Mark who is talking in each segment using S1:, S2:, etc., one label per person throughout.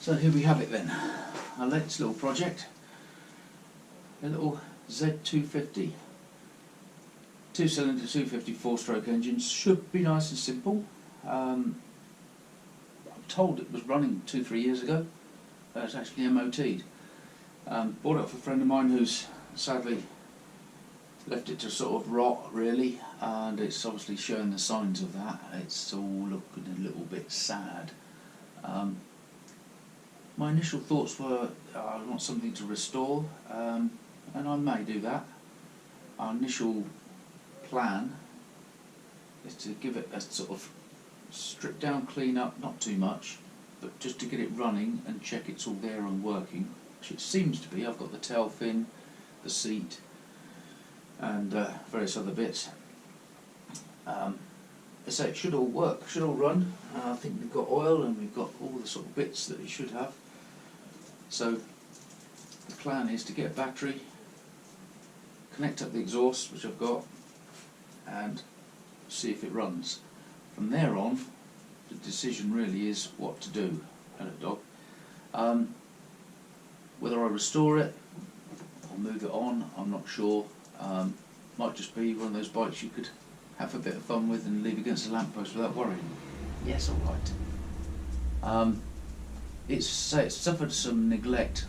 S1: So here we have it then, our latest little project, a little Z250, 2-cylinder 250 4-stroke engines. Should be nice and simple. I'm told it was running 2-3 years ago. It's actually MOT'd. Bought it off a friend of mine who's sadly left it to sort of rot really, and it's obviously showing the signs of that. It's all looking a little bit sad. My initial thoughts were I want something to restore, and I may do that. Our initial plan is to give it a sort of strip down, clean up, not too much, but just to get it running and check it's all there and working, which it seems to be. I've got the tail fin, the seat, and various other bits. So it should all work, should all run. I think we've got oil and we've got all the sort of bits that it should have. So the plan is to get a battery, connect up the exhaust, which I've got, and see if it runs. From there on, the decision really is what to do at a dog. Whether I restore it or move it on, I'm not sure. Might just be one of those bikes you could have a bit of fun with and leave against a lamppost without worrying. Yes, all right. It's suffered some neglect,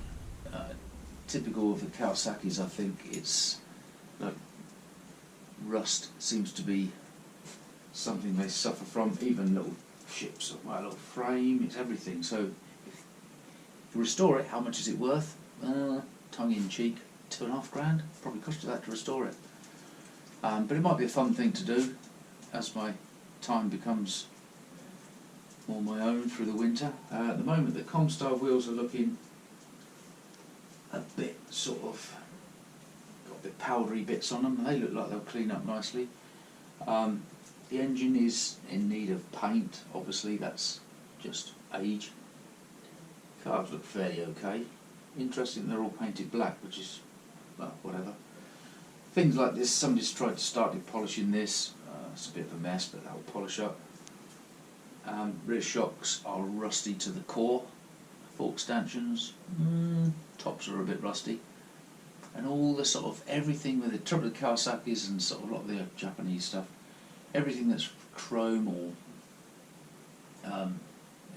S1: typical of the Kawasaki's. I think it's like rust seems to be something they suffer from. Even little chips of my little frame, it's everything. So if you restore it, how much is it worth? Tongue in cheek, £2.5 grand. Probably cost you that to restore it. But it might be a fun thing to do as my time becomes more my own through the winter. At the moment the Comstar wheels are looking a bit sort of, got a bit powdery bits on them. They look like they'll clean up nicely. The engine is in need of paint, obviously that's just age. Carbs look fairly okay. Interesting they're all painted black, which is, well, whatever. Things like this, somebody's tried to start polishing this. It's a bit of a mess, but that'll polish up. Rear shocks are rusty to the core. Fork stanchions, tops are a bit rusty. And all the sort of everything with the trouble with Kawasaki's and sort of a lot of the Japanese stuff, everything that's chrome or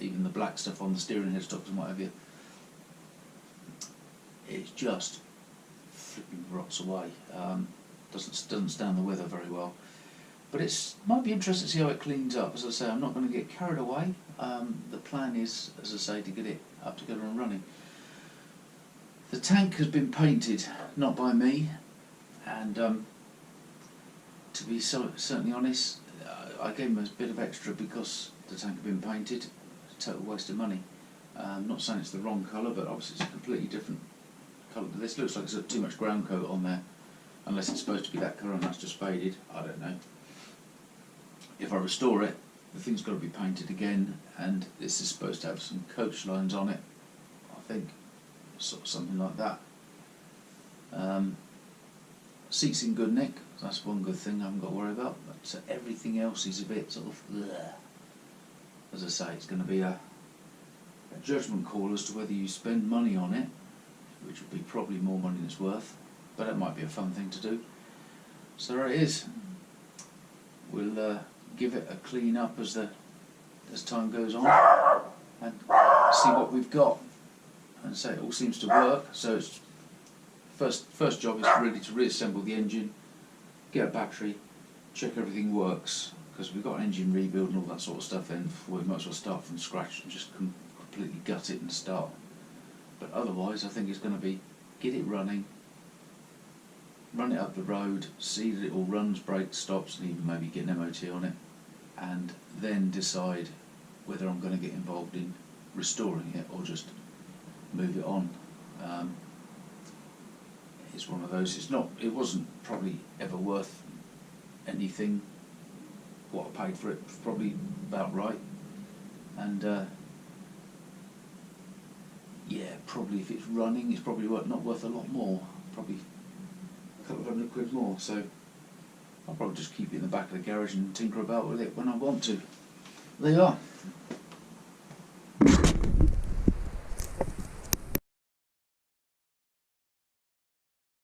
S1: even the black stuff on the steering headstocks and what have you, it just flipping rots away. Doesn't stand the weather very well. But it might be interesting to see how it cleans up. As I say, I'm not going to get carried away. The plan is, as I say, to get it up together and running. The tank has been painted, not by me, and to be certainly honest, I gave him a bit of extra because the tank had been painted. A total waste of money. I'm not saying it's the wrong colour, but obviously it's a completely different colour. This looks like it's got too much ground coat on there, unless it's supposed to be that colour and that's just faded. I don't know. If I restore it, the thing's got to be painted again, and this is supposed to have some coach lines on it, I think, sort of something like that. Seat's in good nick, that's one good thing I haven't got to worry about, but everything else is a bit sort of bleh. As I say, it's going to be a judgment call as to whether you spend money on it, which would be probably more money than it's worth, but it might be a fun thing to do. So there it is. We'll give it a clean up as time goes on and see what we've got. And say it all seems to work. So it's first job is really to reassemble the engine, get a battery, check everything works, because we've got an engine rebuild and all that sort of stuff. Then we might as well start from scratch and just completely gut it and start. But otherwise, I think it's going to be get it running, run it up the road, see that it all runs, brakes, stops, and even maybe get an MOT on it, and then decide whether I'm going to get involved in restoring it or just move it on. It's one of those. It wasn't probably ever worth anything. What I paid for it was probably about right, and yeah, probably if it's running, it's probably not worth a lot more. Probably a couple of £100 more. So I'll probably just keep it in the back of the garage and tinker about with it when I want to. There you are.